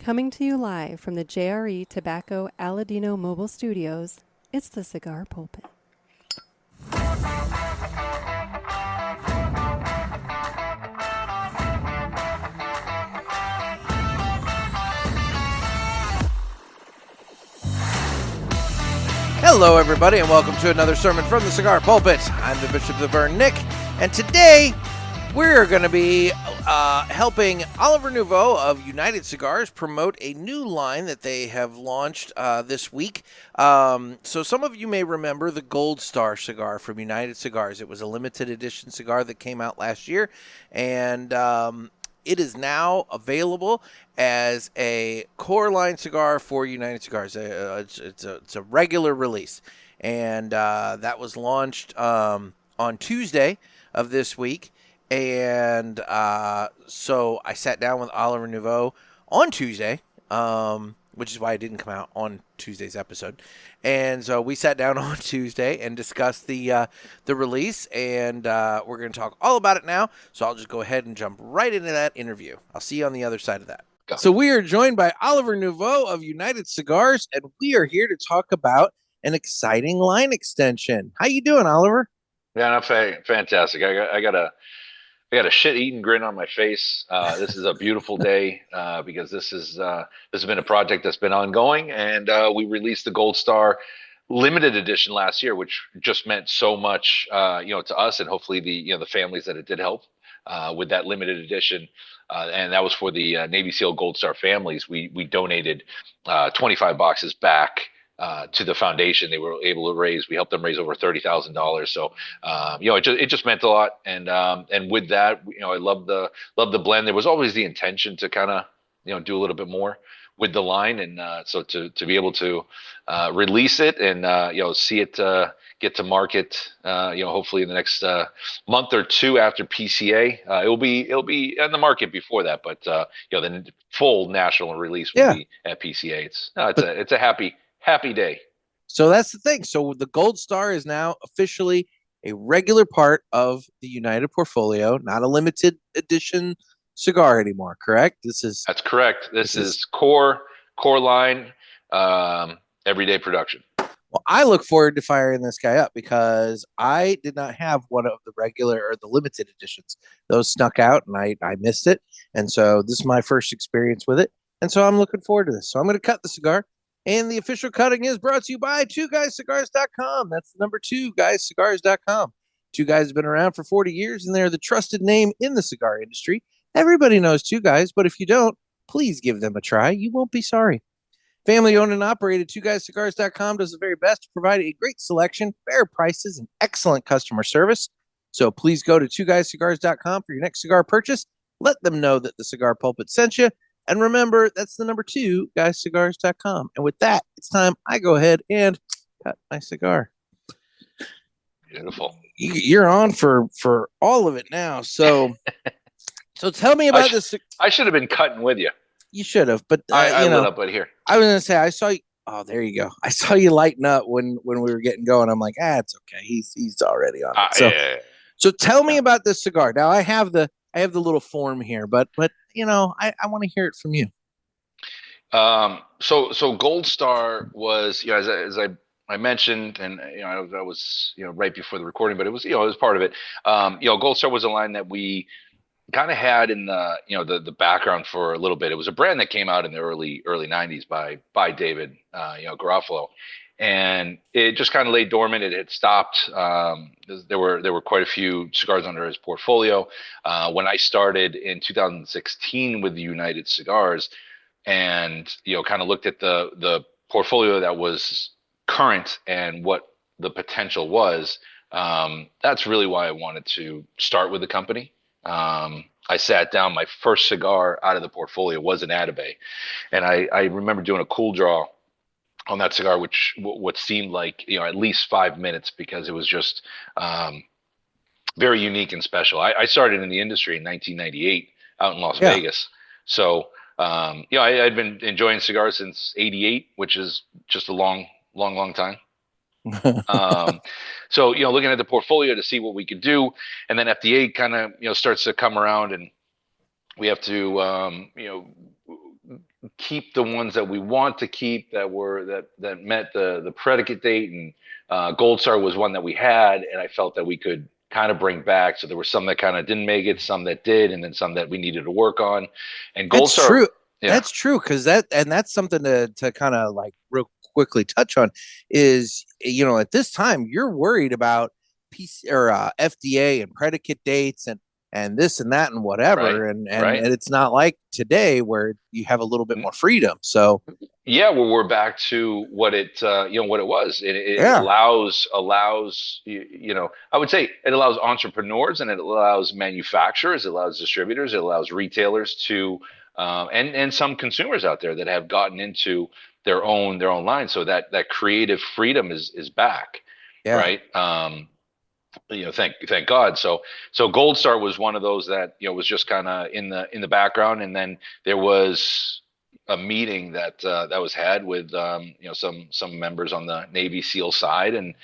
Coming to you live from the JRE Tobacco Aladino Mobile Studios, it's the Cigar Pulpit. Hello, everybody, and welcome to another sermon from the Cigar Pulpit. I'm the Bishop of the Burn, Nick, and today we're going to be helping Oliver Nivaud of United Cigars promote a new line that they have launched this week. So some of you may remember the Gold Star cigar from United Cigars. It was a limited edition cigar that came out last year, and it is now available as a core line cigar for United Cigars. It's a regular release, and that was launched on Tuesday of this week. And so I sat down with Oliver Nivaud on Tuesday, which is why it didn't come out on Tuesday's episode. And so we sat down on Tuesday and discussed the release, and we're going to talk all about it now. So I'll just go ahead and jump right into that interview. I'll see you on the other side of that. Go. So we are joined by Oliver Nivaud of United Cigars, and we are here to talk about an exciting line extension. How you doing, Oliver? Yeah, no, fantastic. I got a shit-eating grin on my face. This is a beautiful day because this has been a project that's been ongoing, and we released the Gold Star limited edition last year, which just meant so much, to us and hopefully the families that it did help with that limited edition. And that was for the Navy SEAL Gold Star families. We donated 25 boxes back to the foundation. They were able to raise. We helped them raise over $30,000. So, it just meant a lot. And with that, I love the blend. There was always the intention to kind of, do a little bit more with the line, and so to be able to release it and see it get to market, hopefully in the next month or two after PCA. It'll be in the market before that, but the full national release will be at PCA. It's a happy day. So that's the thing. So the Gold Star is now officially a regular part of the United portfolio, not a limited edition cigar anymore, correct? That's correct. This is core line, everyday production. Well, I look forward to firing this guy up because I did not have one of the regular or the limited editions. Those snuck out and I missed it. And so this is my first experience with it. And so I'm looking forward to this. So I'm going to cut the cigar. And the official cutting is brought to you by 2guyscigars.com. That's the number 2guyscigars.com. Two Guys have been around for 40 years, and they're the trusted name in the cigar industry. Everybody knows Two Guys, but if you don't, please give them a try. You won't be sorry. Family owned and operated, 2guyscigars.com does the very best to provide a great selection, fair prices, and excellent customer service. So please go to 2guyscigars.com for your next cigar purchase. Let them know that the Cigar Pulpit sent you. And remember, that's the number 2guyscigars.com. And with that, it's time I go ahead and cut my cigar. Beautiful. You're on for all of it now. So tell me about this. I should have been cutting with you. You should have, but I lit up right here. I was going to say, I saw you. Oh, there you go. I saw you lighten up when we were getting going. I'm like, it's okay. He's already on. So tell me about this cigar. Now I have the little form here, but I want to hear it from you. So Gold Star was, as I mentioned, and I was right before the recording, but it was it was part of it. Gold Star was a line that we kind of had in the background for a little bit. It was a brand that came out in the early 90s by David Garofalo. And it just kind of lay dormant. It had stopped. There were quite a few cigars under his portfolio. When I started in 2016 with the United Cigars, and kind of looked at the portfolio that was current and what the potential was, that's really why I wanted to start with the company. I sat down. My first cigar out of the portfolio was an Atabey, and I remember doing a cool draw on that cigar, which what seemed like at least 5 minutes, because it was just very unique and special. I started in the industry in 1998 out in Las Vegas, so I'd been enjoying cigars since '88, which is just a long time. So looking at the portfolio to see what we could do, and then FDA kind of starts to come around, and we have to keep the ones that we want to keep that met the predicate date, and Gold Star was one that we had, and I felt that we could kind of bring back. So there were some that kind of didn't make it, some that did, and then some that we needed to work on. And Gold That's Star, true. yeah, That's true, because that's something to kind of like real quickly touch on is, at this time you're worried about PC or FDA and predicate dates and this and that and right, whatever, and right. it's not like today where you have a little bit more freedom. So Yeah, well, we're back to what what it was. It yeah, allows I would say it allows entrepreneurs, and it allows manufacturers, it allows distributors, it allows retailers to, and some consumers out there that have gotten into their own line. So that creative freedom is back, yeah, right? Thank God. So Gold Star was one of those that was just kind of in the background, and then there was a meeting that was had with some members on the Navy SEAL side, and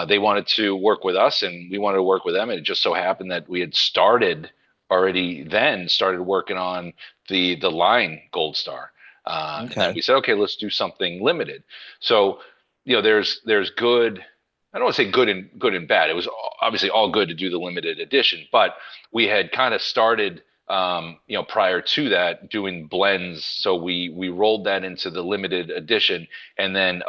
they wanted to work with us, and we wanted to work with them. And it just so happened that we had started working on the line Gold Star, and then okay, we said, okay, let's do something limited. So there's good. I don't want to say good and bad. It was obviously all good to do the limited edition, but we had kind of started, prior to that doing blends. So we rolled that into the limited edition, and then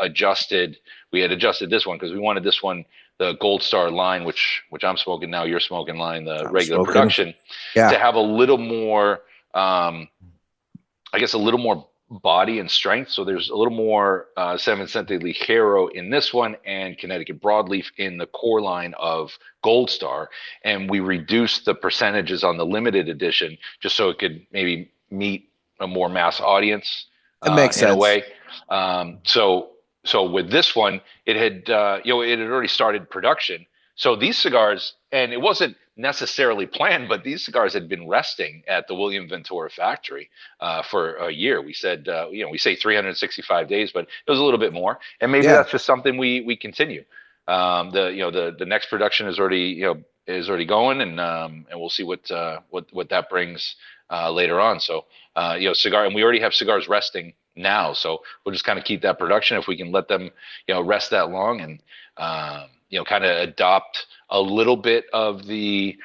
we had adjusted this one because we wanted this one, the Gold Star line, which I'm smoking now, you're smoking line, the I'm regular smoking. production, Yeah, to have a little more, I guess, a little more body and strength. So there's a little more San Vicente Ligero in this one, and Connecticut Broadleaf in the core line of Gold Star. And we reduced the percentages on the limited edition just so it could maybe meet a more mass audience it makes in a sense. way. So with this one, it had it had already started production. So these cigars, and it wasn't necessarily planned, but these cigars had been resting at the William Ventura factory for a year. We said, we say 365 days, but it was a little bit more, and maybe Yeah, that's just something we continue. The next production is already going, and we'll see what that brings later on. So cigar, and we already have cigars resting now, so we'll just kind of keep that production if we can let them rest that long, and kind of adopt a little bit of the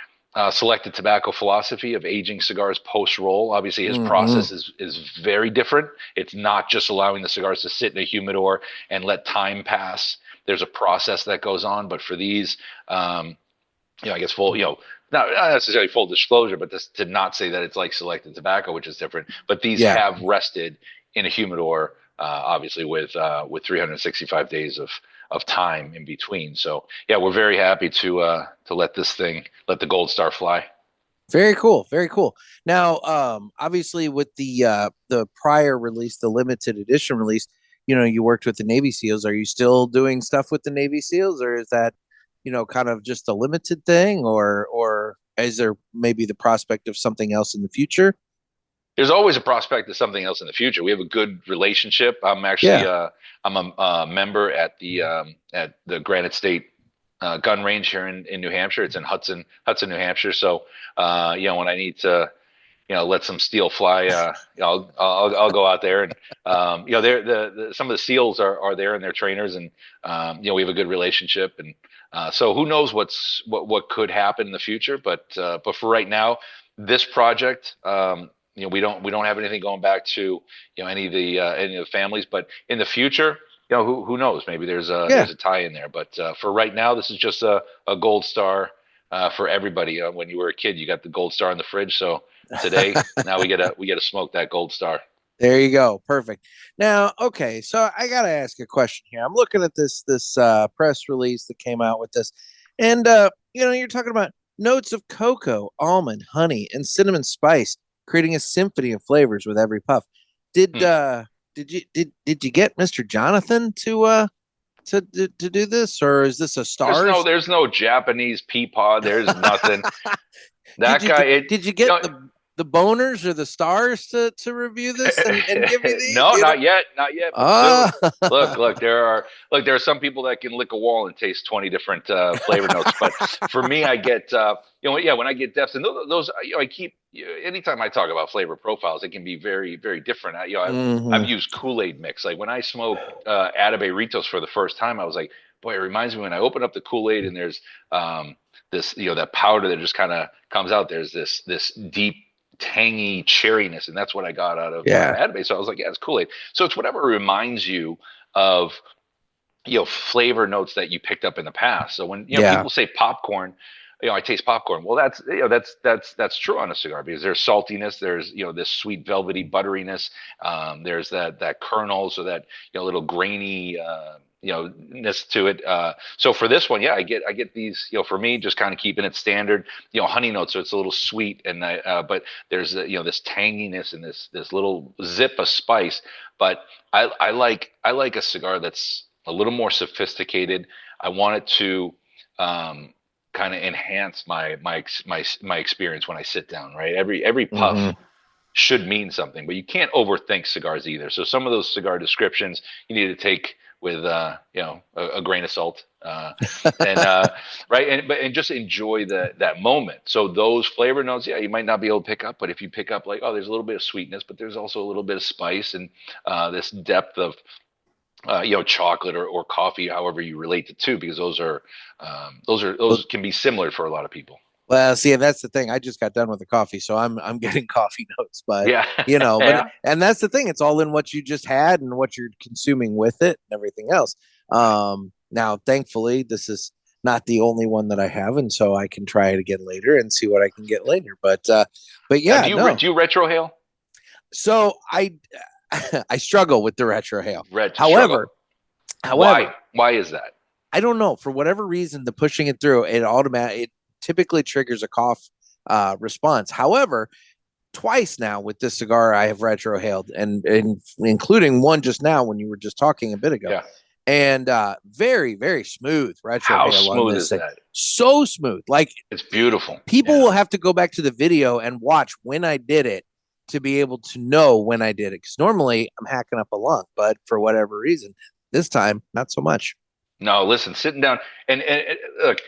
selected tobacco philosophy of aging cigars post roll. Obviously, his hmm, process is very different. It's not just allowing the cigars to sit in a humidor and let time pass. There's a process that goes on, but for these, I guess not necessarily full disclosure, but to not say that it's like selected tobacco, which is different. But these yeah. have rested in a humidor, obviously with 365 days of time in between. So yeah, we're very happy to let the Gold Star fly. Very cool. Very cool. Now, obviously, with the prior release, the limited edition release, you worked with the Navy SEALs. Are you still doing stuff with the Navy SEALs, or is that, kind of just a limited thing, or is there maybe the prospect of something else in the future? There's always a prospect of something else in the future. We have a good relationship. Yeah. I'm a member at the Granite State gun range here in New Hampshire. It's in Hudson, New Hampshire. So when I need to let some steel fly, I'll go out there, and some of the SEALs are there, and they're trainers, and we have a good relationship, and so who knows what could happen in the future, but for right now, this project, we don't have anything going back to any of the families, but in the future, who knows, maybe there's a Yeah. there's a tie in there, but for right now, this is just a Gold Star for everybody. When you were a kid, you got the Gold Star in the fridge, so today, now we get to smoke that Gold Star. There you go. Perfect. Now, okay, so I gotta ask a question here. I'm looking at this press release that came out with this, and you're talking about notes of cocoa, almond, honey, and cinnamon spice, creating a symphony of flavors with every puff. Did Hmm. did you get Mr. Jonathan to do this, or is this a There's no stars? there's no Japanese peapod. There's nothing. Did That you guy, did you get the? the boners or the stars to review this and give me these? No, not yet, not yet, but soon. Ah, Look, there are some people that can lick a wall and taste 20 different flavor notes, but for me, I get yeah, when I get depths, and those I keep anytime I talk about flavor profiles, it can be very very different. I've mhm. used Kool-Aid mix. Like when I smoked Atabey Ritos for the first time, I was like, boy, it reminds me when I open up the Kool-Aid and there's this that powder that just kind of comes out. There's this deep tangy cherryness, and that's what I got out of Yeah. Atabey. So I was like, yeah, it's Kool-Aid. So it's whatever reminds you of flavor notes that you picked up in the past. So when Yeah. people say popcorn, I taste popcorn. Well, that's true on a cigar because there's saltiness, there's this sweet velvety butteriness, there's that kernel, so that little grainy ness to it. So for this one, yeah, I get these. For me, just kind of keeping it standard. Honey notes, so it's a little sweet, and but there's this tanginess and this little zip of spice. But I like a cigar that's a little more sophisticated. I want it to kind of enhance my experience when I sit down. Right, every puff Hmm. should mean something, but you can't overthink cigars either. So some of those cigar descriptions you need to take with a grain of salt, and right, and just enjoy that moment. So those flavor notes, yeah, you might not be able to pick up, but if you pick up like, oh, there's a little bit of sweetness, but there's also a little bit of spice and this depth of chocolate or coffee, however you relate the two, because those can be similar for a lot of people. Well, see, and that's the thing. I just got done with the coffee, so I'm getting coffee notes. But Yeah, but yeah. and that's the thing. It's all in what you just had and what you're consuming with it and everything else. Now, thankfully, this is not the only one that I have, and so I can try it again later and see what I can get later. But Now, yeah, no. do you retrohale? So I I struggle with the retrohale. Red struggle. However, however, Why is that? I don't know, for whatever reason, the pushing it through it typically triggers a cough response. However, twice now with this cigar I have retrohaled, and including one just now when you were just talking a bit ago. Yeah. And very very smooth retrohale. How on smooth this is thing. that? So smooth, like It's beautiful. people Yeah. will have to go back to the video and watch when I did it to be able to know when I did it, because normally I'm hacking up a lung, but for whatever reason this time not so much. No, listen, sitting down and look,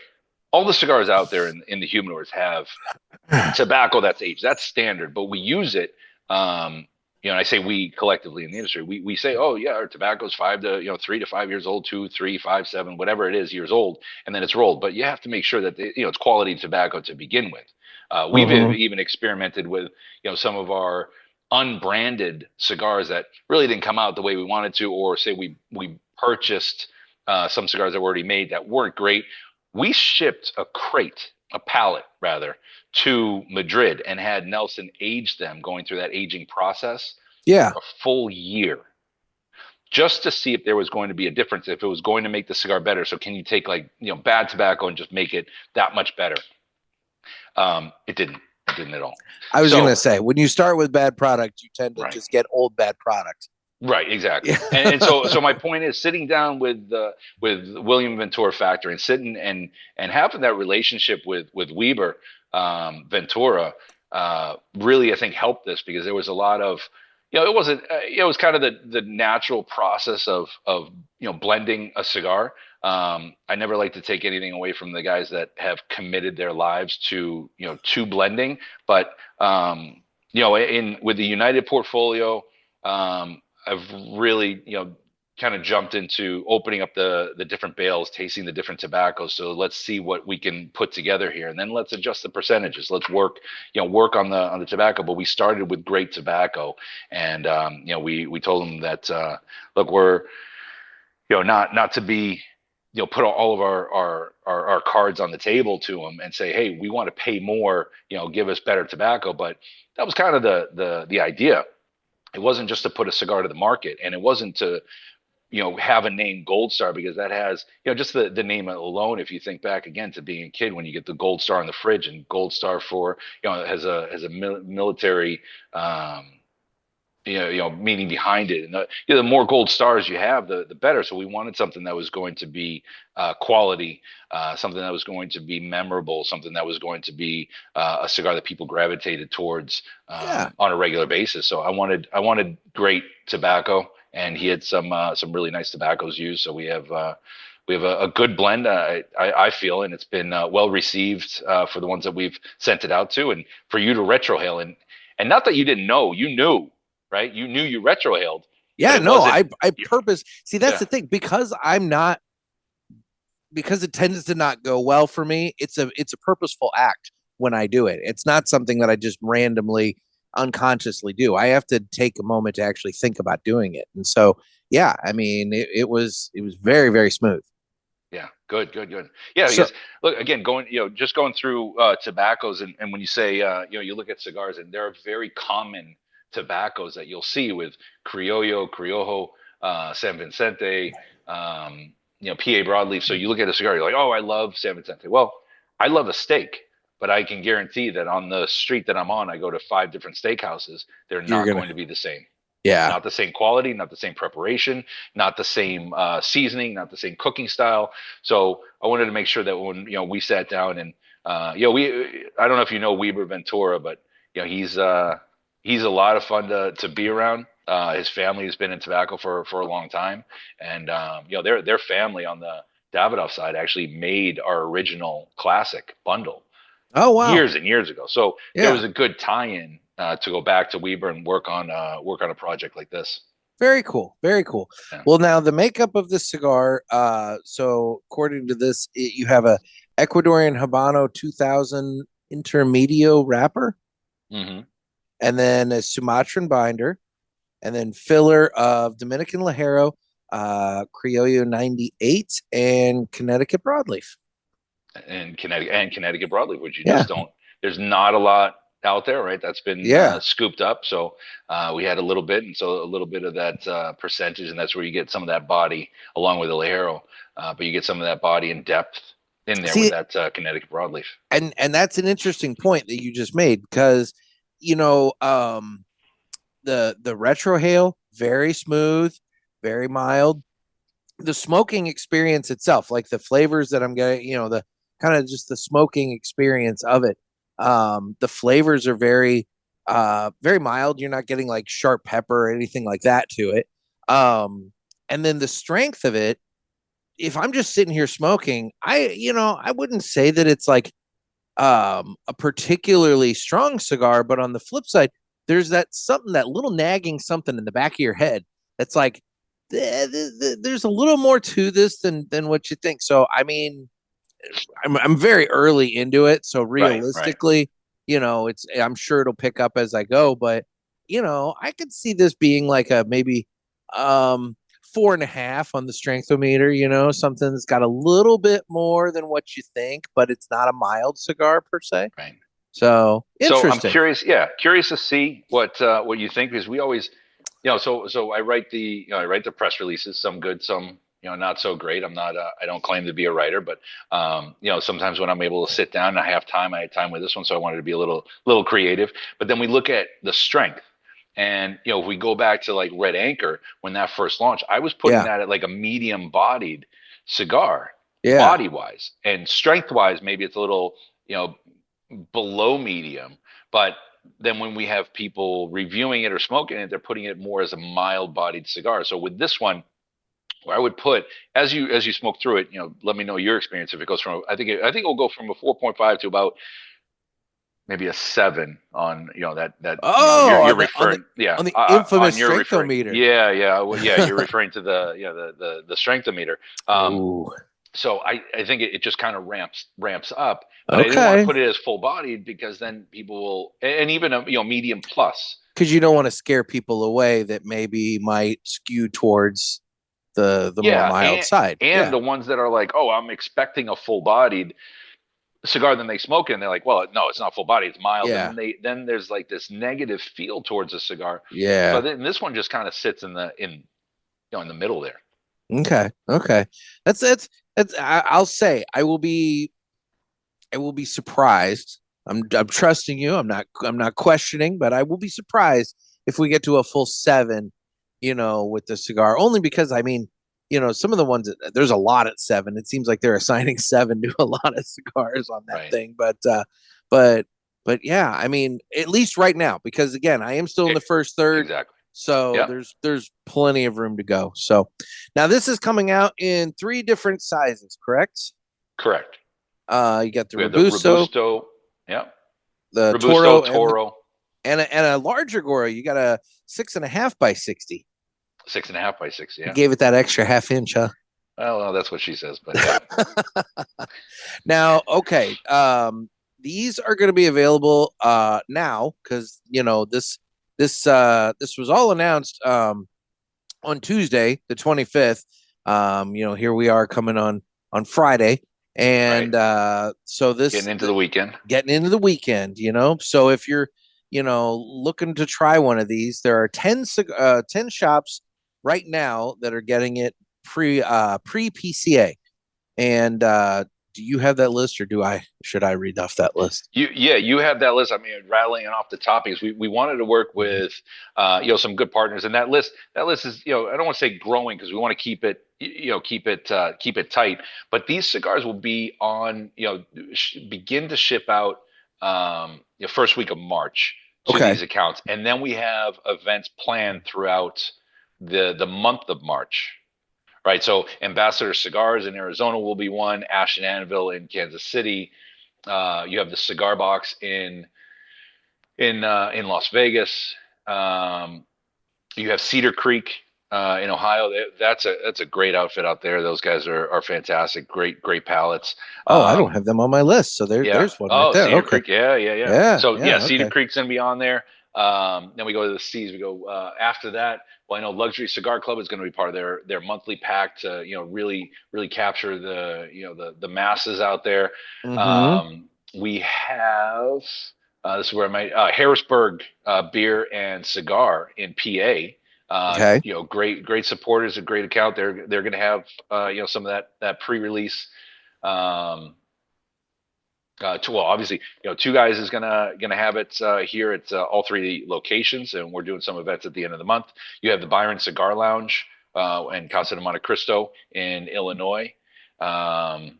all the cigars out there in the humidors have tobacco that's aged. That's standard, but we use it. And I say we collectively in the industry, we say, oh yeah, our tobacco's 3 to 5 years old, 2, 3, 5, 7, whatever it is years old, and then it's rolled. But you have to make sure that it's quality tobacco to begin with. We've Mhm. even experimented with some of our unbranded cigars that really didn't come out the way we wanted to, or say we purchased some cigars that were already made that weren't great. We shipped a pallet rather, to Madrid and had Nelson age them, going through that aging process Yeah. for a full year, just to see if there was going to be a difference, if it was going to make the cigar better. So can you take bad tobacco and just make it that much better? It didn't. It didn't at all. I was So, going to say, when you start with bad product, you tend to right. just get old bad product. Right, exactly. Yeah. And so my point is, sitting down with William Ventura Factory and sitting and having that relationship with Weber Ventura really, I think, helped this, because there was a lot of it wasn't it was kind of the natural process of blending a cigar. I never like to take anything away from the guys that have committed their lives to blending, but with the United portfolio. I've really, kind of jumped into opening up the different bales, tasting the different tobaccos. So let's see what we can put together here, and then let's adjust the percentages. Let's work on the tobacco. But we started with great tobacco, and we told them that look, we're not to be put all of our cards on the table to them and say, hey, we want to pay more, give us better tobacco. But that was kind of the idea. It wasn't just to put a cigar to the market, and it wasn't to, have a name Gold Star, because that has, just the name alone. If you think back again to being a kid, when you get the Gold Star on the fridge, and Gold Star for, has a military meaning behind it. And the more gold stars you have, the better. So we wanted something that was going to be quality, something that was going to be memorable, something that was going to be a cigar that people gravitated towards Yeah. on a regular basis. So I wanted great tobacco, and he had some really nice tobaccos used. So we have a good blend, I feel, and it's been well received for the ones that we've sent it out to, and for you to retrohale, and not that you didn't know, you knew, right? You knew you retrohaled, but Yeah, it no, wasn't. I purpose. See, that's Yeah, the thing, because because it tends to not go well for me. It's a purposeful act when I do it. It's not something that I just randomly, unconsciously do. I have to take a moment to actually think about doing it. And so, yeah, I mean, it was very, very smooth. yeah, good. Yeah, So because look again, just going through tobaccos, and when you say you look at cigars, and there are very common tobaccos that you'll see with Criollo, Criollo, San Vicente, PA broadleaf. So you look at a cigar, you're like, oh, I love San Vicente. Well, I love a steak, but I can guarantee that on the street that I'm on, I go to 5 different steakhouses. They're you're not gonna, going to be the same. yeah, Not the same quality, not the same preparation, not the same seasoning, not the same cooking style. So I wanted to make sure that when we sat down, and I don't know if you know Weber Ventura, but he's a lot of fun to be around. His family has been in tobacco for a long time, and their family on the Davidoff side actually made our original classic bundle oh wow, years and years ago. So there yeah, was a good tie-in to go back to Weber and work on a project like this. very cool, very cool. Yeah. Well, now the makeup of the cigar. So according to this, you have a Ecuadorian Habano 2000 Intermedio wrapper, Hmm. and then a Sumatran binder, and then filler of Dominican Lajero, Criollo 98, and Connecticut broadleaf. And Connecticut broadleaf, which you Yeah, just don't. There's not a lot out there, right? That's been yeah. scooped up. So we had a little bit, and so a little bit of that percentage, and that's where you get some of that body along with the Lajero, but you get some of that body and depth in there with See, that Connecticut broadleaf. and that's an interesting point that you just made, because you know the retrohale, very smooth, very mild. The smoking experience itself, like the flavors that I'm getting, the kind of just the smoking experience of it. The flavors are very mild. You're not getting like sharp pepper or anything like that to it. And then the strength of it, if I'm just sitting here smoking, I wouldn't say that it's like a particularly strong cigar, but on the flip side, there's that little nagging something in the back of your head that's like, there's a little more to this than what you think. So I mean, I'm very early into it, so Right. realistically, I'm sure it'll pick up as I go, but I could see this being like a maybe 4.5 on the strengthometer, something that's got a little bit more than what you think, but it's not a mild cigar per se. Right. So So I'm interesting. curious, yeah, curious to see what you think, because we always, so I write the press releases, some good, some not so great. I'm not I don't claim to be a writer, but sometimes when I'm able to sit down and I have time, I had time with this one, so I wanted to be a little creative. But then we look at the strength, and if we go back to like Red Anchor when that first launched, I was putting Yeah, that at like a medium bodied cigar, yeah. body wise, and strength wise, maybe it's a little you know below medium, but then when we have people reviewing it or smoking it, they're putting it more as a mild bodied cigar. So with this one, where I would put, as you smoke through it, let me know your experience. If it goes from, I think it will go from a 4.5 to about maybe a 7 on that Oh, you're on the on the referring, yeah, on the on infamous your referring, strengthometer. yeah, well, yeah, you're referring to the strengthometer. Ooh. So I think it just kind of ramps up, but I didn't want to Okay. put it as full bodied, because then people will, and even a medium plus. Because you don't want to scare people away that maybe might skew towards the more Yeah, mild and side. and Yeah. the ones that are like, oh, I'm expecting a full bodied cigar, then they smoke it and they're like, well, no, it's not full body, it's mild, and Yeah. then there's like this negative feel towards the cigar. So Yeah. then this one just kind of sits in the middle there. Okay. Okay. I'll say I will be surprised. I'm trusting you. I'm not questioning, but I will be surprised if we get to a full 7, with the cigar. Only because I mean, some of the ones there's a lot at 7. It seems like they're assigning 7 to a lot of cigars on that Right. thing. But yeah, I mean, at least right now, because again, I am still in the first third. Exactly. So Yeah. there's plenty of room to go. So now this is coming out in 3 different sizes, correct? Correct. You got the We have the Robusto, Robusto. Yeah. the Robusto, Toro, Toro. and a larger Goro. You got a 6.5 by 60. 6.5 by 6. You Yeah. gave it that extra half inch, huh? Well, that's what she says, but yeah. Now, okay. These are going to be available now because this was all announced on Tuesday, the 25th. Here we are coming on Friday, and so this Getting into the weekend. So if you're looking to try one of these, there are 10 shops right now that are getting it pre PCA. And do you have that list, or should I read off that list? You have that list. I mean, rattling off the topics. We wanted to work with some good partners, and that list is, I don't want to say growing, because we want to keep it tight. But these cigars will be on, begin to ship out first week of March to these accounts, and then we have events planned throughout the month of March. Right, so Ambassador Cigars in Arizona will be one. Ash and Anvil in Kansas City. You have the Cigar Box in Las Vegas. You have Cedar Creek in Ohio. That's a great outfit out there. Those guys are fantastic. Great palettes. Oh, I don't have them on my list, so there's one right there. Cedar Creek. Yeah. So Cedar okay. Creek's gonna be on there. Then we go to the C's. We go after that. Well, I know Luxury Cigar Club is going to be part of their monthly pack to really capture the masses out there. Mm-hmm. We have this is where Harrisburg Beer and Cigar in PA. Okay. Great supporters, a great account. They're going to have some of that pre-release. Obviously, Two Guys is gonna have it here at all 3 locations, and we're doing some events at the end of the month. You have the Byron Cigar Lounge and Casa de Monte Cristo in Illinois. Who am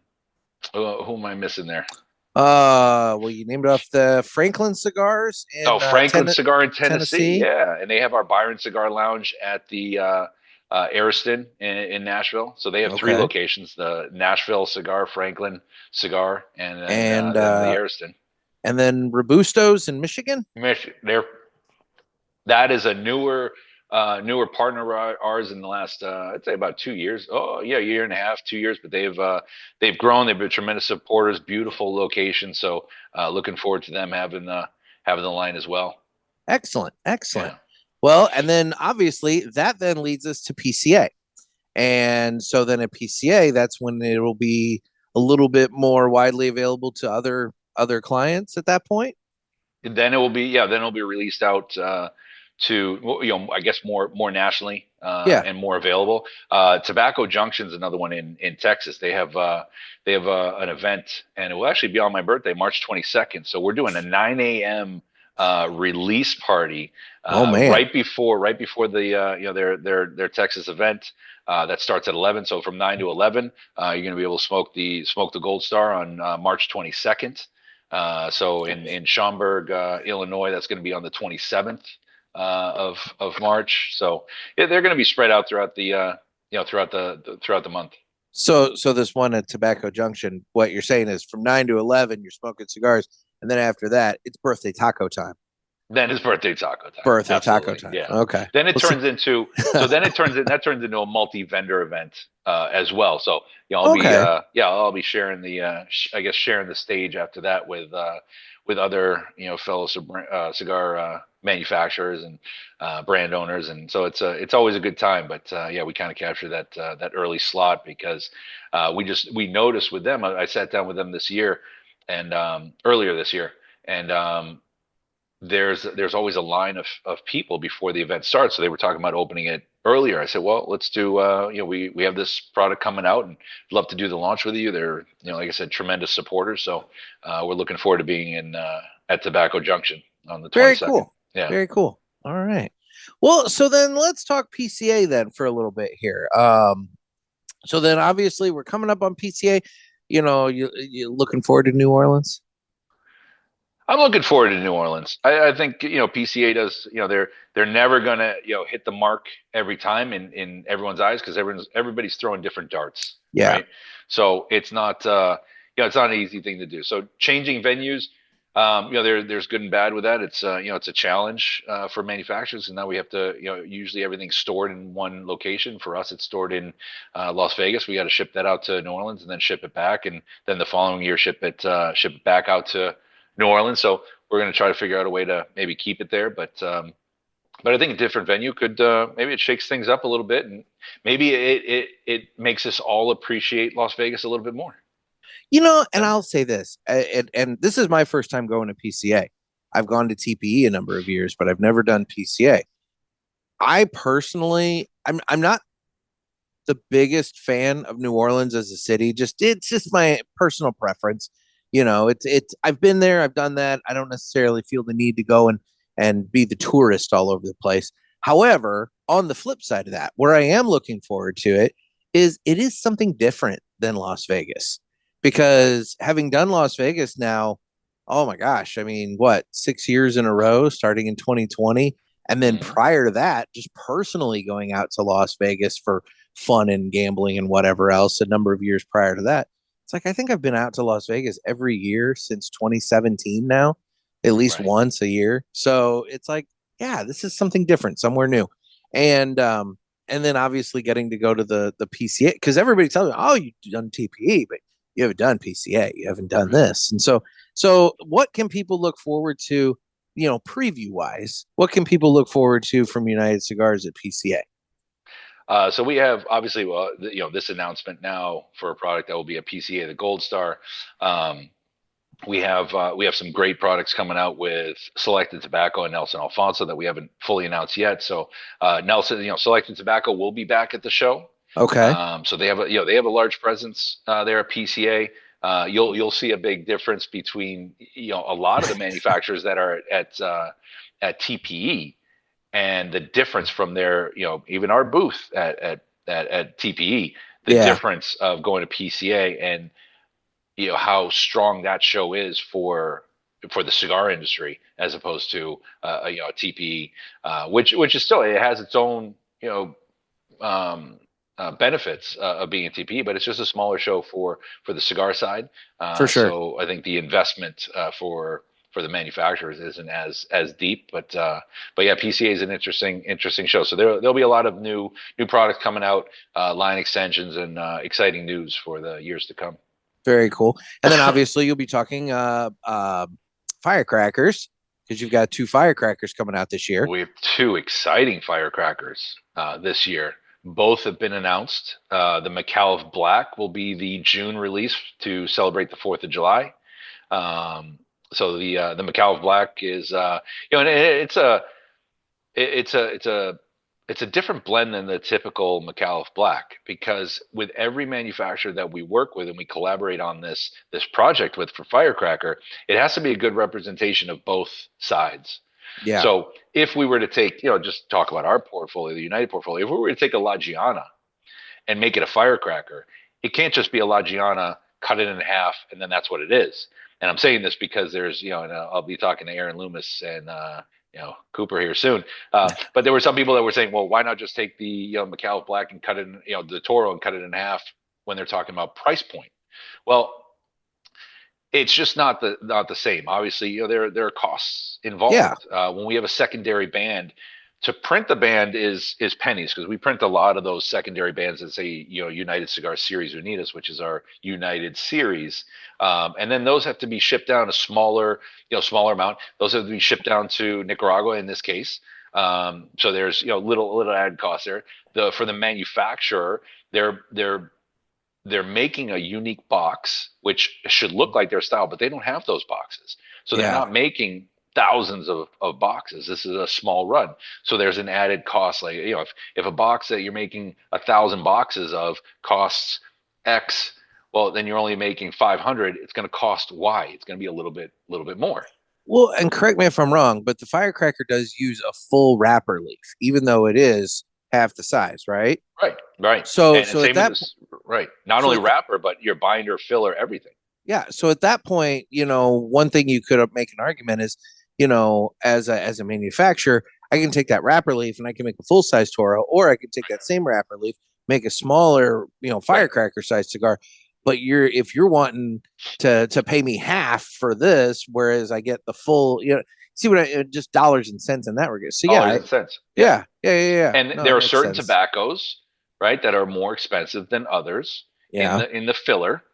I missing there? Well, you named off the Franklin Cigars in Franklin Cigar in Tennessee. Tennessee. Yeah, and they have our Byron Cigar Lounge at the Ariston in Nashville. So they have 3 locations: the Nashville Cigar, Franklin Cigar, and the Ariston. And then Robustos in Michigan. That is a newer partner of ours in the last I'd say about 2 years. Oh yeah, year and a half, 2 years. But they've grown. They've been tremendous supporters. Beautiful location. So looking forward to them having the line as well. Excellent. Yeah. Well, and then obviously that then leads us to PCA. And so then at PCA, that's when it will be a little bit more widely available to other clients at that point. Then it will be released out to I guess more nationally and more available. Tobacco Junction is another one in Texas. They have an event, and it will actually be on my birthday, March 22nd. So we're doing a 9 a.m. Release party right before the their Texas event that starts at 11. So from 9 to 11, you're going to be able to smoke the Gold Star on March 22nd. So in Schaumburg, Illinois, that's going to be on the 27th of March. So they're going to be spread out throughout the throughout the month. So this one at Tobacco Junction, what you're saying is from 9 to 11, you're smoking cigars, and then after that, it's birthday taco time. Then it's birthday taco time. Birthday taco time. Yeah. Okay. Then it turns into a multi-vendor event as well. So I'll be sharing sharing the stage after that with other fellow cigar manufacturers and brand owners, and so it's always a good time. But we kind of capture that early slot because we noticed with them. I sat down with them this year and earlier this year, and there's always a line of people before the event starts. So they were talking about opening it earlier. I said, well, let's do we have this product coming out and love to do the launch with you. They're like I said, tremendous supporters. So we're looking forward to being at Tobacco Junction on the 22nd. Very cool. Yeah. Very cool. All right. Well, so then let's talk PCA then for a little bit here. So then obviously we're coming up on PCA. You looking forward to New Orleans? I'm looking forward to New Orleans. I think PCA does. They're never gonna hit the mark every time in everyone's eyes because everybody's throwing different darts, Yeah. right? So it's not it's not an easy thing to do. So changing venues, there's good and bad with that. It's a challenge for manufacturers, and now we have to usually everything's stored in one location. For us, it's stored in Las Vegas. We got to ship that out to New Orleans and then ship it back, and then the following year ship it back out to New Orleans. So we're going to try to figure out a way to maybe keep it there. But I think a different venue could maybe it shakes things up a little bit, and maybe it makes us all appreciate Las Vegas a little bit more. And I'll say this, and this is my first time going to PCA. I've gone to TPE a number of years, but I've never done PCA. I personally, I'm not the biggest fan of New Orleans as a city. It's just my personal preference. It's I've been there, I've done that. I don't necessarily feel the need to go and be the tourist all over the place. However, on the flip side of that, where I am looking forward to it is something different than Las Vegas. Because having done Las Vegas now, oh my gosh, I mean, what, 6 years in a row, starting in 2020. And then prior to that, just personally going out to Las Vegas for fun and gambling and whatever else, a number of years prior to that. It's like I think I've been out to Las Vegas every year since 2017 now, at least Right. once a year. So it's like, yeah, this is something different, somewhere new. And then obviously getting to go to the PCA because everybody tells me, oh, you've done TPE, but you haven't done PCA, you haven't done this. And so what can people look forward to, preview wise? What can people look forward to from United Cigars at PCA? So we have obviously, well, this announcement now for a product that will be a PCA, the Gold Star. We have some great products coming out with Selected Tobacco and Nelson Alfonso that we haven't fully announced yet. So Nelson, Selected Tobacco will be back at the show. Okay. So they have a large presence there at PCA. You'll see a big difference between a lot of the manufacturers that are at TPE and the difference from their even our booth at TPE, the Yeah. difference of going to PCA and how strong that show is for the cigar industry as opposed to a TPE, which is still it has its own um, benefits of being a TPE, but it's just a smaller show for the cigar side. For sure. So I think the investment for the manufacturers isn't as deep, but yeah, PCA is an interesting show. So there'll be a lot of new products coming out, line extensions, and exciting news for the years to come. Very cool. And then obviously you'll be talking firecrackers because you've got two firecrackers coming out this year. We have two exciting firecrackers this year. Both have been announced. The McAuliffe Black will be the June release to celebrate the 4th of July. So the McAuliffe Black is and it's a different blend than the typical McAuliffe Black because with every manufacturer that we work with and we collaborate on this project with for Firecracker, it has to be a good representation of both sides. Yeah. So if we were to take, just talk about our portfolio, the United portfolio, if we were to take a La Giana and make it a Firecracker, it can't just be a La Giana, cut it in half, and then that's what it is. And I'm saying this because there's, and I'll be talking to Aaron Loomis and Cooper here soon. But there were some people that were saying, well, why not just take the McAuliffe Black and cut it, the Toro and cut it in half when they're talking about price point? Well, it's just not the same. Obviously, there are costs involved. Yeah. When we have a secondary band, to print the band is pennies because we print a lot of those secondary bands that say United Cigars Series Unidas, which is our United series, and then those have to be shipped down a smaller amount. Those have to be shipped down to Nicaragua in this case. So there's little added cost there. For the manufacturer, they're making a unique box which should look like their style, but they don't have those boxes, so they're not making thousands of boxes. This is a small run, so there's an added cost. Like if a box that you're making 1,000 boxes of costs X, well then you're only making 500. It's going to cost Y. It's going to be a little bit more. Well, and correct me if I'm wrong, but the firecracker does use a full wrapper leaf, even though it is half the size, right? Right, right, So, and so at same with that, this. Right, not so only at that, wrapper, but your binder, filler, everything. yeah. So at that point, one thing you could make an argument is, as a manufacturer, I can take that wrapper leaf and I can make a full size Toro, or I can take that same wrapper leaf, make a smaller, Right, firecracker size cigar. But if you're wanting to pay me half for this, whereas I get the full, see what just dollars and cents in that regard. So yeah, dollars and cents. Yeah, yeah, yeah, yeah, yeah. and No, there it are makes certain sense. tobaccos, right, that are more expensive than others Yeah, in the filler.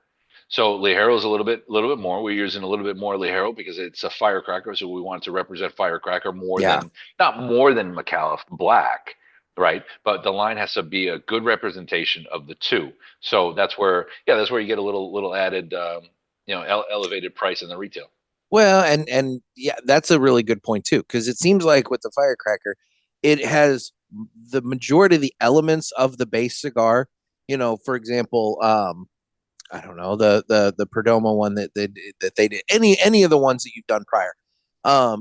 So Ligero is a little bit more. We're using a little bit more Ligero because it's a firecracker, so we want to represent firecracker more yeah. than not more than McAuliffe Black, right? But the line has to be a good representation of the two. So that's where you get a little added, elevated price in the retail. Well, and yeah, that's a really good point too, because it seems like with the firecracker, it has the majority of the elements of the base cigar. For example, I don't know, the Perdomo one that they did, any of the ones that you've done prior.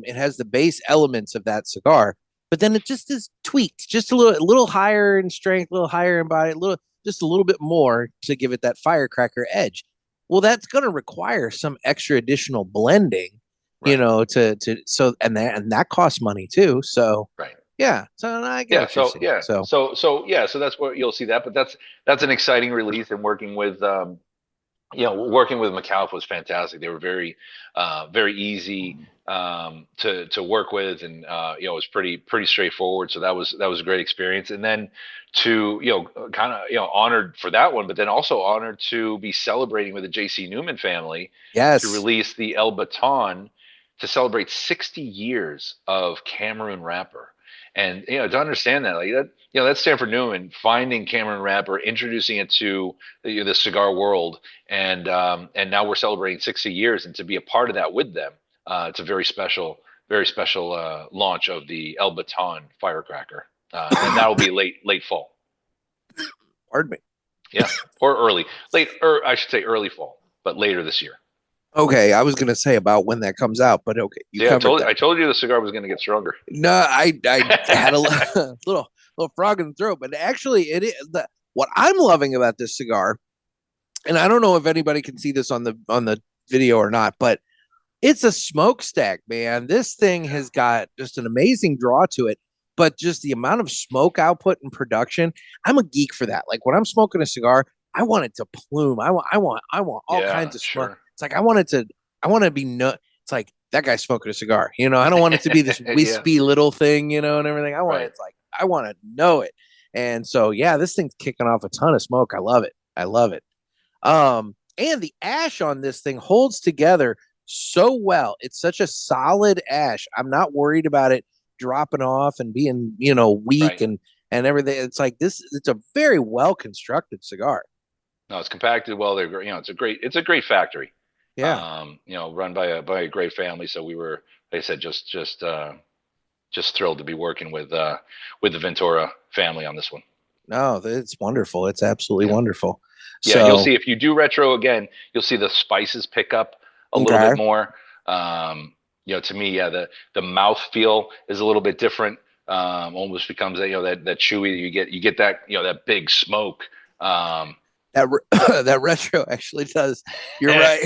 It has the base elements of that cigar, but then it just is tweaked just a little higher in strength, a little higher in body, just a little bit more to give it that firecracker edge. Well, that's going to require some extra additional blending, Right. and that costs money too. So Right. yeah, so I get Yeah. what you're So saying. yeah. So So that's where you'll see that. But that's an exciting release, and working with McAuliffe was fantastic. They were very easy to work with, and it was pretty straightforward. So that was a great experience. And then to kind of honored for that one, but then also honored to be celebrating with the J.C. Newman family to yes, release the El Baton to celebrate 60 years of Cameron Wrapper. And to understand that, like that, that's Stanford Newman finding Cameron Wrapper, introducing it to the cigar world, and now we're celebrating 60 years, and to be a part of that with them, it's a very special launch of the El Baton firecracker, and that'll be late fall. pardon me. Yeah, or early late, or I should say early fall, but later this year. Okay, I was gonna say about when that comes out, but okay, you See, I covered told that. I told you the cigar was going to get stronger. No, I had a little frog in the throat, but actually, what I'm loving about this cigar, and I don't know if anybody can see this on the video or not, but it's a smokestack, man. This thing has got just an amazing draw to it, but just the amount of smoke output and production, I'm a geek for that. Like when I'm smoking a cigar, I want it to plume. I want all Yeah, kinds of smoke. sure. It's like I want to be no. It's like that guy's smoking a cigar. I don't want it to be this Yeah, wispy little thing, and everything. right. It's like I want to know it. And so yeah, this thing's kicking off a ton of smoke. I love it. I love it. And the ash on this thing holds together so well. It's such a solid ash. I'm not worried about it dropping off and being, weak Right. and everything. It's like this. It's a very well constructed cigar. No, it's compacted well. They're great. It's a great factory. Yeah. Run by a great family. So we were, like I said, just thrilled to be working with the Ventura family on this one. No, it's wonderful. It's absolutely Yeah. wonderful. Yeah, and you'll So see if you do retro again, you'll see the spices pick up a little bit okay. more. To me, yeah, the mouth feel is a little bit different. Almost becomes that chewy. You get that that big smoke. That retro actually does. You're right.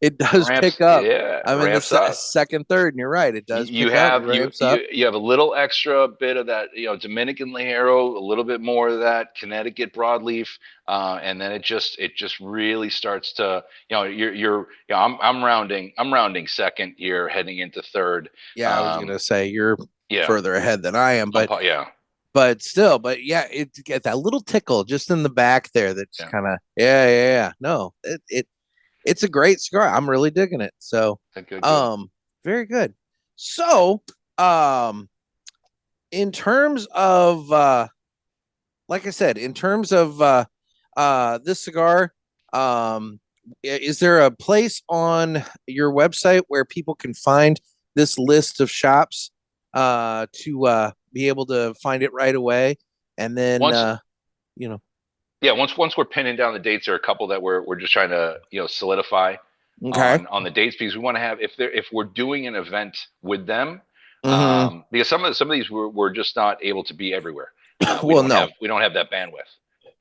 It does ramps, pick up. yeah, I'm in the ramps up. second, third, and you're right. It does You pick up. It have you ramps up. you you have a little extra bit of that Dominican Ligero, a little bit more of that Connecticut broadleaf, and then it just really starts to I'm rounding second, you're heading into third. Yeah, I was um, gonna say you're yeah, further ahead than I am, but yeah, still, but yeah, it get that little tickle just in the back there. That's yeah, kind of yeah. No, it's a great cigar. I'm really digging it. So, good. um, very good. So, in terms of like I said, in terms of this cigar, um, is there a place on your website where people can find this list of shops to be able to find it right away? And then, Once you know, Yeah, once we're pinning down the dates, there are a couple that we're just trying to solidify. Okay. on the dates, because we want to have, if we're doing an event with them, Mm-hmm. because some of these we're just not able to be everywhere. Well, no. We don't have that bandwidth,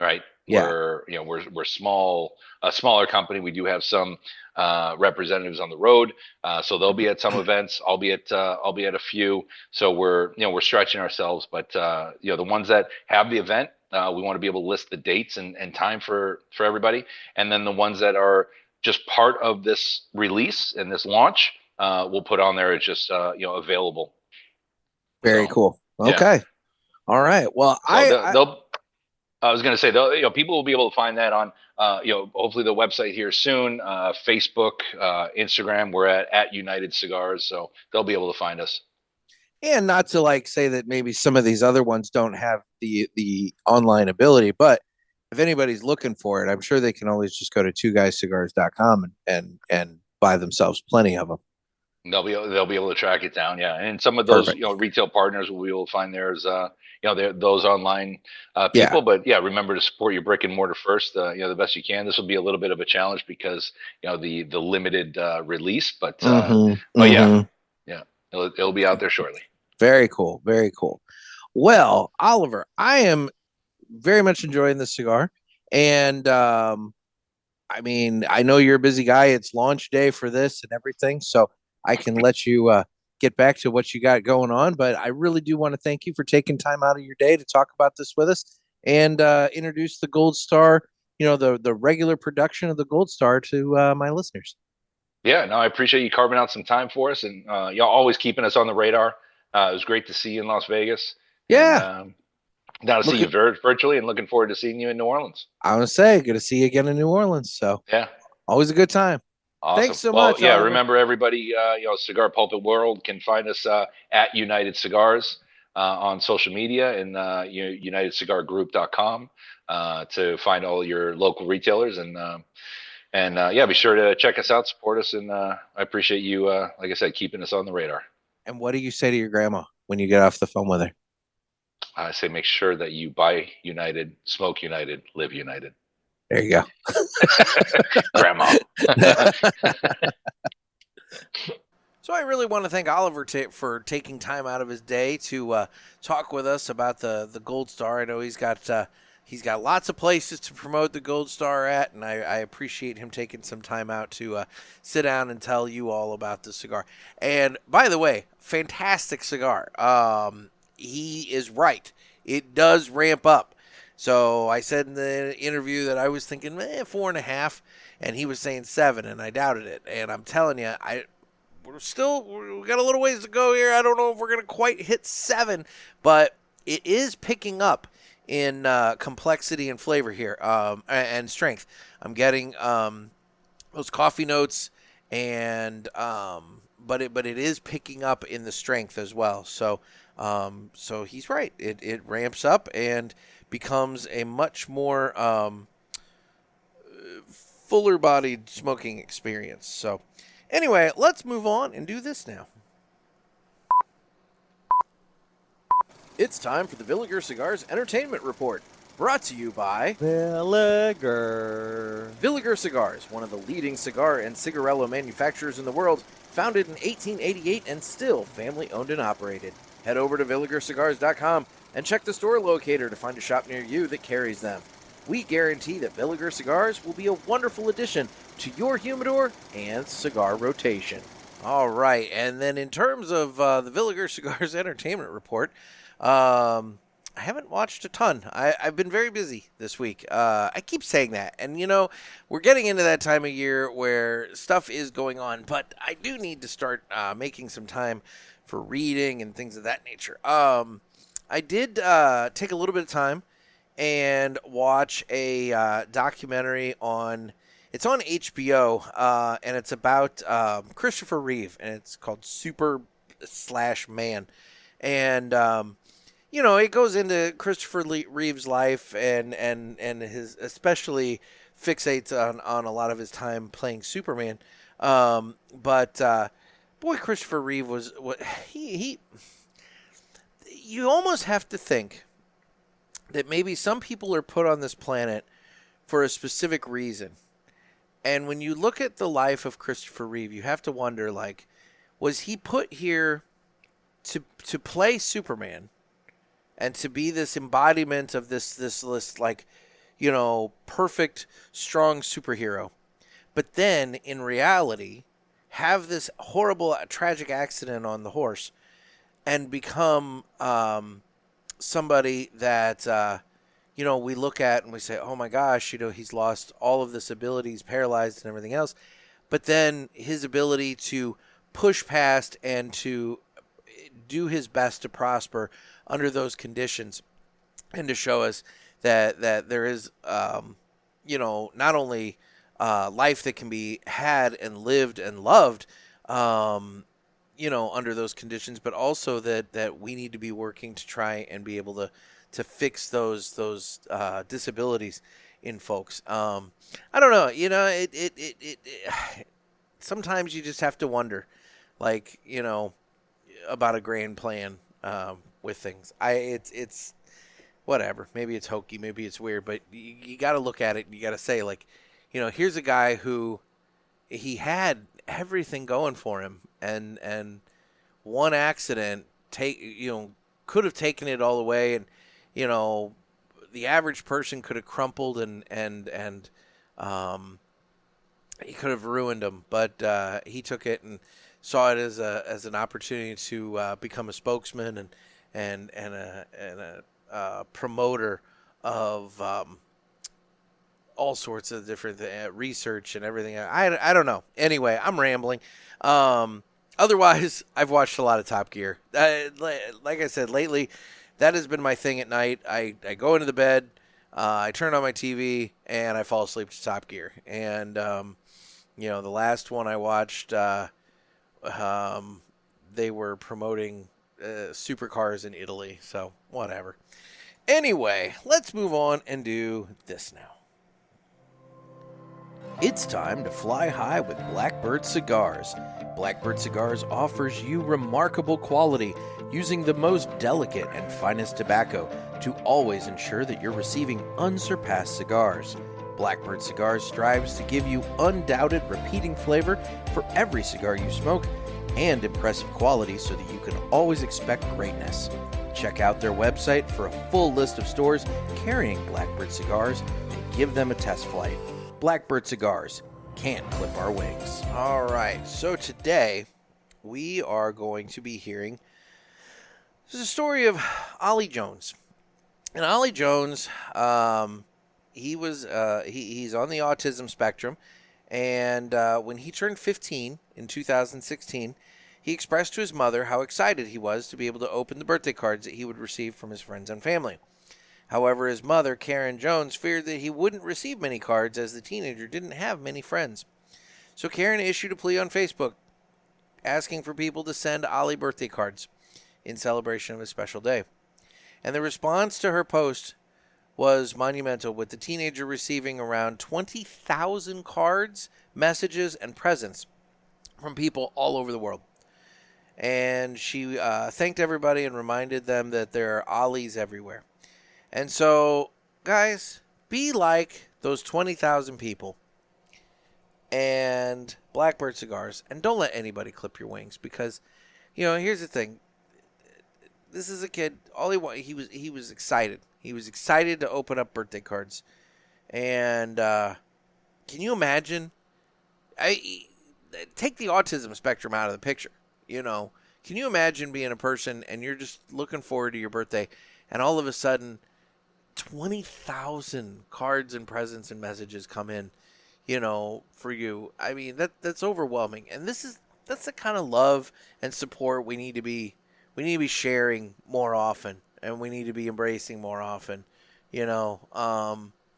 right? Yeah. We're small, a smaller company. We do have some representatives on the road, so they'll be at some events. I'll be at a few. So we're stretching ourselves, but the ones that have the event, we want to be able to list the dates and time for everybody, and then the ones that are just part of this release and this launch, we'll put on there. It's just available. Very So cool. yeah. Okay. All right. Well, So they'll I was going to say, people will be able to find that on, hopefully the website here soon, Facebook, Instagram. We're at United Cigars, so they'll be able to find us. and not to like say that maybe some of these other ones don't have the online ability, but if anybody's looking for it, I'm sure they can always just go to twoguyscigars.com and buy themselves plenty of them. They'll be able to track it down, yeah. And some of those Perfect. retail partners will be able to find theirs. Those online Yeah. people. But yeah, remember to support your brick and mortar first. The best you can. This will be a little bit of a challenge because the limited release, but yeah, it'll be out there shortly. Very cool. Very cool. Well, Oliver, I am very much enjoying this cigar, and I mean, I know you're a busy guy. It's launch day for this and everything, so I can let you get back to what you got going on. But I really do want to thank you for taking time out of your day to talk about this with us and introduce the Gold Star, the regular production of the Gold Star to my listeners. Yeah, no, I appreciate you carving out some time for us, and y'all always keeping us on the radar. It was great to see you in Las Vegas. Yeah. And, now to see you virtually, and looking forward to seeing you in New Orleans. I want to say, good to see you again in New Orleans. So yeah, always a good time. Awesome. Thanks so much. Yeah, Oliver. remember everybody, Cigar Pulpit World can find us at United Cigars on social media and UnitedCigarGroup.com to find all your local retailers and be sure to check us out, support us, and I appreciate you, like I said, keeping us on the radar. And what do you say to your grandma when you get off the phone with her? I say make sure that you buy United, smoke United, live United. There you go. Grandma. So I really want to thank Oliver for taking time out of his day to talk with us about the Gold Star. I know he's got lots of places to promote the Gold Star at, and I appreciate him taking some time out to sit down and tell you all about the cigar. And by the way, fantastic cigar. He is right. It does ramp up. So I said in the interview that I was thinking 4.5, and he was saying 7, and I doubted it. And I'm telling you, we got a little ways to go here. I don't know if we're going to quite hit 7, but it is picking up in complexity and flavor here, and strength. I'm getting those coffee notes, and but it is picking up in the strength as well. So he's right. It ramps up and becomes a much more fuller-bodied smoking experience. So anyway, let's move on and do this now. It's time for the Villiger Cigars Entertainment Report, brought to you by Villiger. Villiger Cigars, one of the leading cigar and cigarillo manufacturers in the world, founded in 1888 and still family-owned and operated. Head over to VilligerCigars.com and check the store locator to find a shop near you that carries them. We guarantee that Villiger Cigars will be a wonderful addition to your humidor and cigar rotation. All right, and then in terms of the Villiger Cigars Entertainment Report, I haven't watched a ton. I've been very busy this week. I keep saying that. And, we're getting into that time of year where stuff is going on. But I do need to start making some time for reading and things of that nature. I did take a little bit of time and watch a documentary on... It's on HBO, and it's about Christopher Reeve. And it's called Super/Man. And... it goes into Christopher Reeve's life and his especially fixates on a lot of his time playing Superman. But boy, Christopher Reeve was what he. You almost have to think that maybe some people are put on this planet for a specific reason, And when you look at the life of Christopher Reeve, you have to wonder, like, was he put here to play Superman and to be this embodiment of this like, perfect, strong superhero, but then in reality have this horrible, tragic accident on the horse and become somebody that we look at and we say, oh my gosh, he's lost all of this ability, he's paralyzed and everything else. But then his ability to push past and to do his best to prosper under those conditions, and to show us that there is, not only life that can be had and lived and loved, under those conditions, but also that we need to be working to try and be able to fix those disabilities in folks. I don't know. It sometimes you just have to wonder, like, about a grand plan with things. It's whatever. Maybe it's hokey, maybe it's weird, but you got to look at it and you got to say, like, here's a guy who he had everything going for him, and one accident could have taken it all away, and the average person could have crumpled and he could have ruined him, but he took it and saw it as an opportunity to become a spokesman and a promoter of all sorts of different research and everything. I don't know. Anyway, I'm rambling. Otherwise, I've watched a lot of Top Gear. Like I said, lately, that has been my thing at night. I go into the bed, I turn on my TV, and I fall asleep to Top Gear. And, the last one I watched, they were promoting supercars in Italy, so whatever. Anyway, let's move on and do this now. It's time to fly high with Blackbird Cigars. Blackbird Cigars offers you remarkable quality using the most delicate and finest tobacco to always ensure that you're receiving unsurpassed cigars. Blackbird Cigars strives to give you undoubted repeating flavor for every cigar you smoke and impressive quality so that you can always expect greatness. Check out their website for a full list of stores carrying Blackbird Cigars and give them a test flight. Blackbird Cigars, can't clip our wings. All right, so today we are going to be hearing the story of Ollie Jones. And Ollie Jones, he's on the autism spectrum, and when he turned 15 in 2016, he expressed to his mother how excited he was to be able to open the birthday cards that he would receive from his friends and family. However, his mother, Karen Jones, feared that he wouldn't receive many cards as the teenager didn't have many friends. So Karen issued a plea on Facebook asking for people to send Ollie birthday cards in celebration of his special day. And the response to her post was monumental, with the teenager receiving around 20,000 cards, messages, and presents from people all over the world. And she thanked everybody and reminded them that there are Ollies everywhere. And so, guys, be like those 20,000 people and Blackbird Cigars, and don't let anybody clip your wings, because, here's the thing. This is a kid. All he was excited. He was excited to open up birthday cards. And can you imagine? Take the autism spectrum out of the picture. Can you imagine being a person and you're just looking forward to your birthday, and all of a sudden 20,000 cards and presents and messages come in, for you? I mean, that's overwhelming. And that's the kind of love and support we need to be sharing more often, and we need to be embracing more often.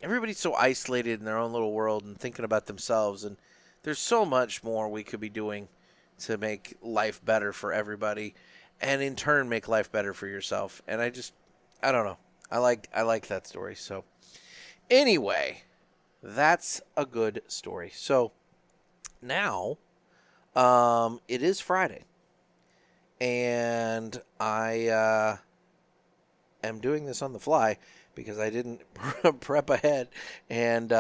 Everybody's so isolated in their own little world and thinking about themselves, and there's so much more we could be doing to make life better for everybody, and in turn make life better for yourself. And I don't know. I like that story. So anyway, that's a good story. So now it is Friday, and I am doing this on the fly because I didn't prep ahead. And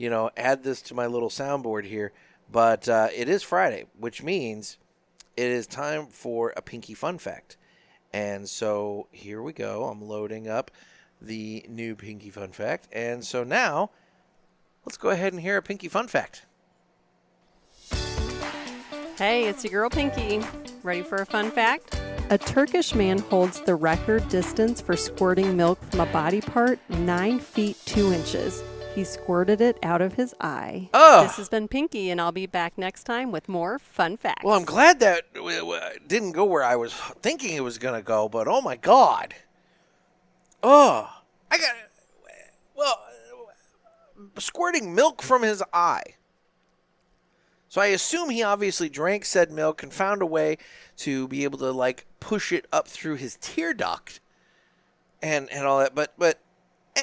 add this to my little soundboard here. But it is Friday, which means it is time for a Pinky Fun Fact. And so here we go. I'm loading up the new Pinky Fun Fact. And so now, let's go ahead and hear a Pinky Fun Fact. Hey, it's your girl Pinky. Ready for a fun fact? A Turkish man holds the record distance for squirting milk from a body part 9 feet 2 inches. He squirted it out of his eye. Oh. This has been Pinky, and I'll be back next time with more fun facts. Well, I'm glad that it didn't go where I was thinking it was going to go, but oh my God. Oh, squirting milk from his eye. So I assume he obviously drank said milk and found a way to be able to push it up through his tear duct and all that. But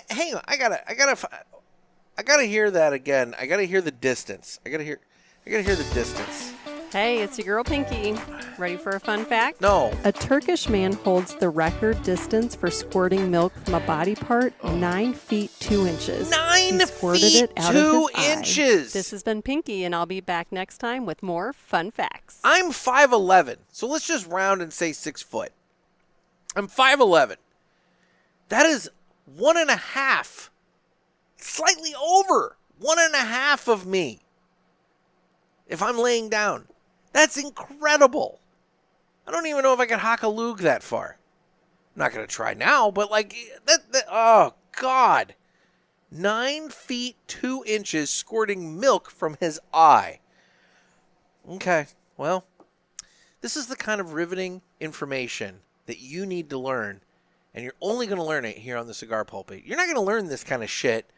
hang on, I gotta hear that again. I gotta hear the distance. I gotta hear the distance. Hey, it's your girl Pinky. Ready for a fun fact? No. A Turkish man holds the record distance for squirting milk from a body part 9 feet 2 inches. 9 he squirted feet it out 2 of his inches. Eye. This has been Pinky, and I'll be back next time with more fun facts. I'm 5'11", so let's just round and say 6 foot. I'm 5'11". That is 1.5, slightly over 1.5 of me if I'm laying down. That's incredible. I don't even know if I can hock a lug that far. I'm not going to try now, but oh, God. 9 feet 2 inches squirting milk from his eye. Okay, well, this is the kind of riveting information that you need to learn, and you're only going to learn it here on the Cigar Pulpit. You're not going to learn this kind of shit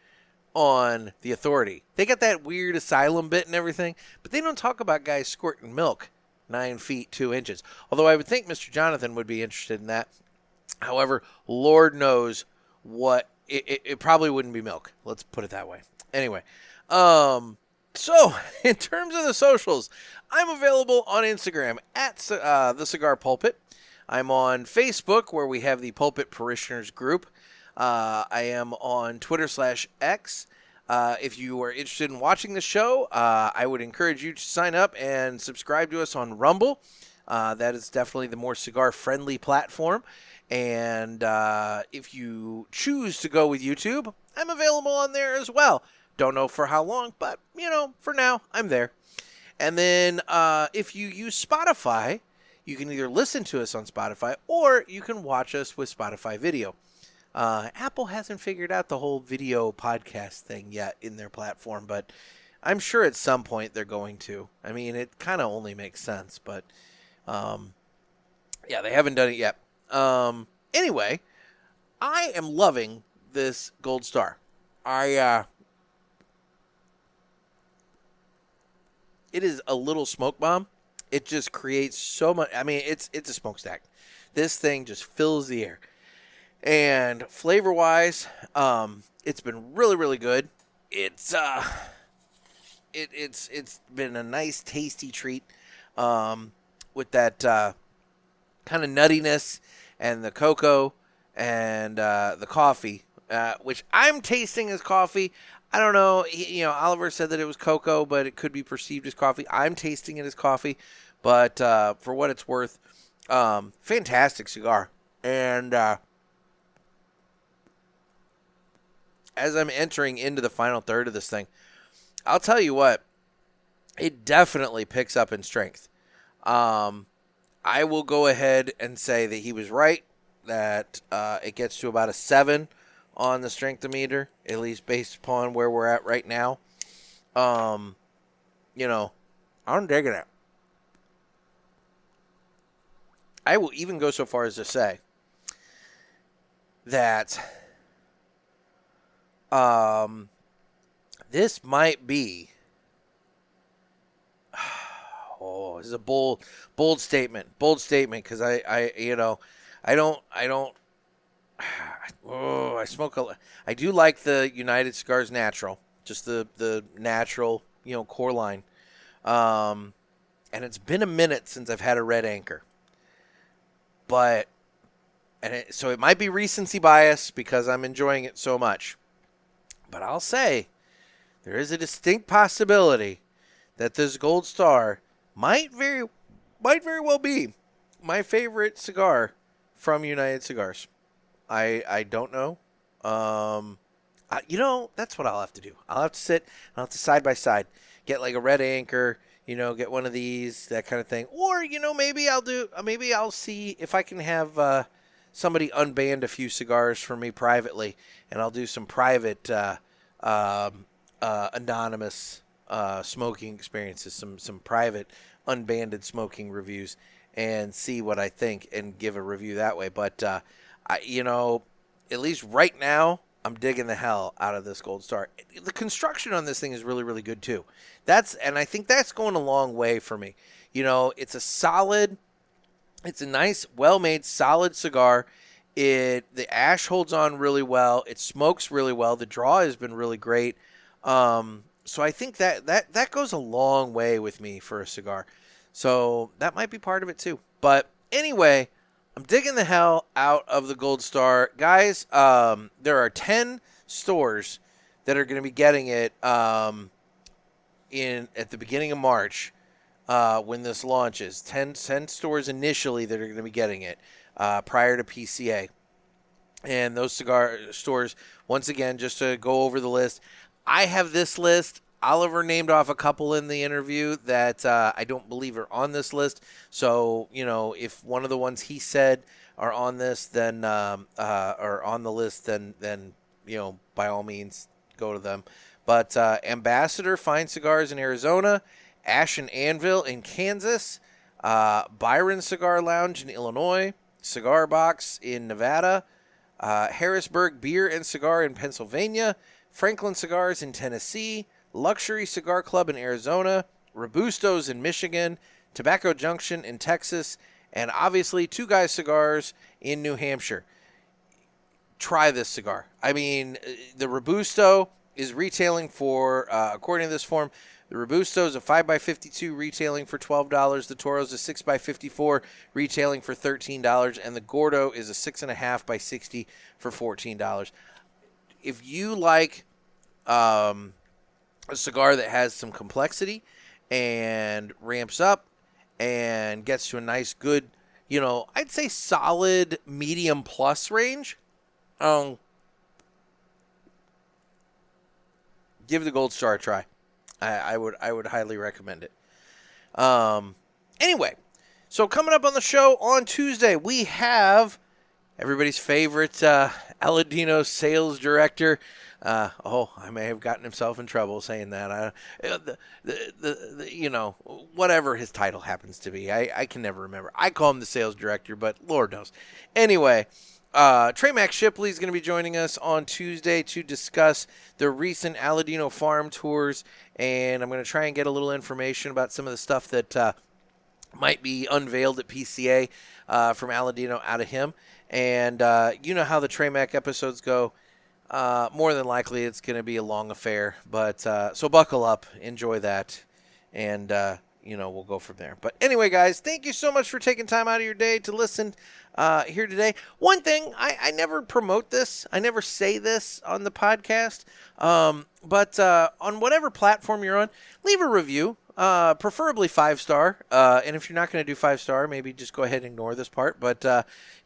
on The Authority. They got that weird asylum bit and everything, but they don't talk about guys squirting milk 9 feet 2 inches. Although I would think Mr. Jonathan would be interested in that. However, Lord knows what it probably wouldn't be milk. Let's put it that way. Anyway, so in terms of the socials, I'm available on Instagram at the Cigar Pulpit. I'm on Facebook, where we have the Pulpit Parishioners group. I am on Twitter/X. If you are interested in watching the show, I would encourage you to sign up and subscribe to us on Rumble. That is definitely the more cigar-friendly platform. And if you choose to go with YouTube, I'm available on there as well. Don't know for how long, but, for now, I'm there. And then if you use Spotify, you can either listen to us on Spotify or you can watch us with Spotify video. Apple hasn't figured out the whole video podcast thing yet in their platform, but I'm sure at some point they're going to. I mean, it kind of only makes sense, but yeah, they haven't done it yet. Anyway, I am loving this Gold Star. It is a little smoke bomb. It just creates so much. I mean, it's a smokestack. This thing just fills the air. And flavor-wise, it's been really, really good. It's been a nice, tasty treat with that kind of nuttiness and the cocoa and the coffee, which I'm tasting as coffee. I don't know. Oliver said that it was cocoa, but it could be perceived as coffee. I'm tasting it as coffee, but for what it's worth, fantastic cigar. And as I'm entering into the final third of this thing, I'll tell you what, it definitely picks up in strength. I will go ahead and say that he was right, that it gets to about a 7 on the strength-o-meter, at least based upon where we're at right now. I'm digging it. I will even go so far as to say that this might be, this is a bold statement, because I do like the United Cigars Natural, just the natural, core line. And it's been a minute since I've had a Red Anchor, so it might be recency bias because I'm enjoying it so much. But I'll say there is a distinct possibility that this Gold Star might very well be my favorite cigar from United Cigars. I don't know. That's what I'll have to do. I'll have to sit. I'll have to side by side. Get like a Red Anchor. Get one of these, that kind of thing. Or maybe I'll see if I can have somebody unband a few cigars for me privately, and I'll do some private anonymous smoking experiences, some private unbanded smoking reviews, and see what I think and give a review that way. But at least right now, I'm digging the hell out of this Gold Star. The construction on this thing is really, really good too. And I think that's going a long way for me. It's a nice, well-made, solid cigar. The ash holds on really well. It smokes really well. The draw has been really great. So I think that goes a long way with me for a cigar. So that might be part of it too. But anyway, I'm digging the hell out of the Gold Star. Guys, there are 10 stores that are going to be getting it at the beginning of March when this launches. 10 stores initially that are going to be getting it prior to PCA. And those cigar stores, once again, just to go over the list, I have this list. Oliver named off a couple in the interview that I don't believe are on this list. So, if one of the ones he said are on this, then are on the list, then by all means, go to them. But Ambassador Fine Cigars in Arizona, Ash and Anvil in Kansas, Byron Cigar Lounge in Illinois, Cigar Box in Nevada, Harrisburg Beer and Cigar in Pennsylvania, Franklin Cigars in Tennessee, Luxury Cigar Club in Arizona, Robustos in Michigan, Tobacco Junction in Texas, and obviously Two Guys Cigars in New Hampshire. Try this cigar. I mean, the Robusto is retailing for, according to this form, the Robusto is a 5x52 retailing for $12. The Toro is a 6x54 retailing for $13. And the Gordo is a 6.5x60 for $14. If you like a cigar that has some complexity and ramps up and gets to a nice, good, I'd say solid medium plus range, give the Gold Star a try. I would highly recommend it. Anyway, so coming up on the show on Tuesday, we have everybody's favorite Aladino sales director. I may have gotten himself in trouble saying that. Whatever his title happens to be, I can never remember. I call him the sales director, but Lord knows. Anyway, Trey Mac Shipley is going to be joining us on Tuesday to discuss the recent Aladino farm tours, and I'm going to try and get a little information about some of the stuff that might be unveiled at PCA from Aladino out of him. And you know how the Trey Mac episodes go. More than likely, it's going to be a long affair, but so buckle up, enjoy that, and we'll go from there. But anyway, guys, thank you so much for taking time out of your day to listen here today. One thing, I never promote this, I never say this on the podcast, but on whatever platform you're on, leave a review. Preferably 5-star, and if you're not going to do 5-star, maybe just go ahead and ignore this part. But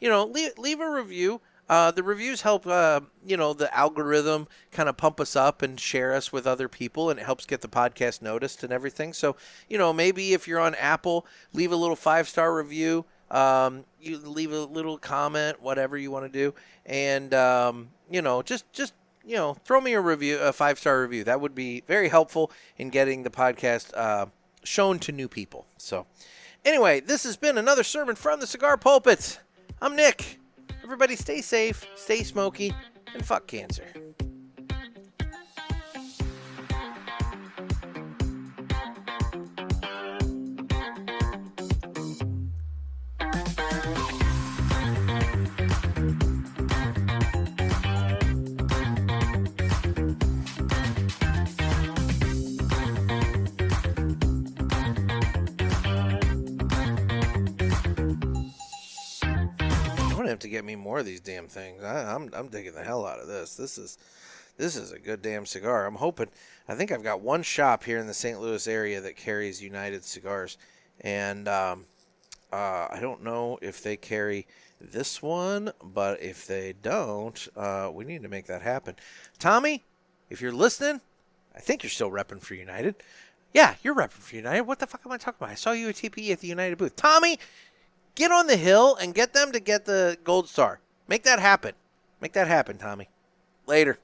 leave a review. The reviews help, the algorithm kind of pump us up and share us with other people, and it helps get the podcast noticed and everything. So, maybe if you're on Apple, leave a little 5-star review. You leave a little comment, whatever you want to do, and just throw me a 5-star review. That would be very helpful in getting the podcast shown to new people. So, anyway, this has been another sermon from the Cigar Pulpit. I'm Nick. Everybody stay safe, stay smoky, and fuck cancer. Have to get me more of these damn things. I'm digging the hell out of this. This This is a good damn cigar. I'm hoping. I think I've got one shop here in the St. Louis area that carries United Cigars, and I don't know if they carry this one, but if they don't, we need to make that happen. Tommy, if you're listening, I think you're still repping for United. Yeah, you're repping for United. What the fuck am I talking about? I saw you at TPE at the United booth. Tommy, get on the hill and get them to get the Gold Star. Make that happen. Make that happen, Tommy. Later.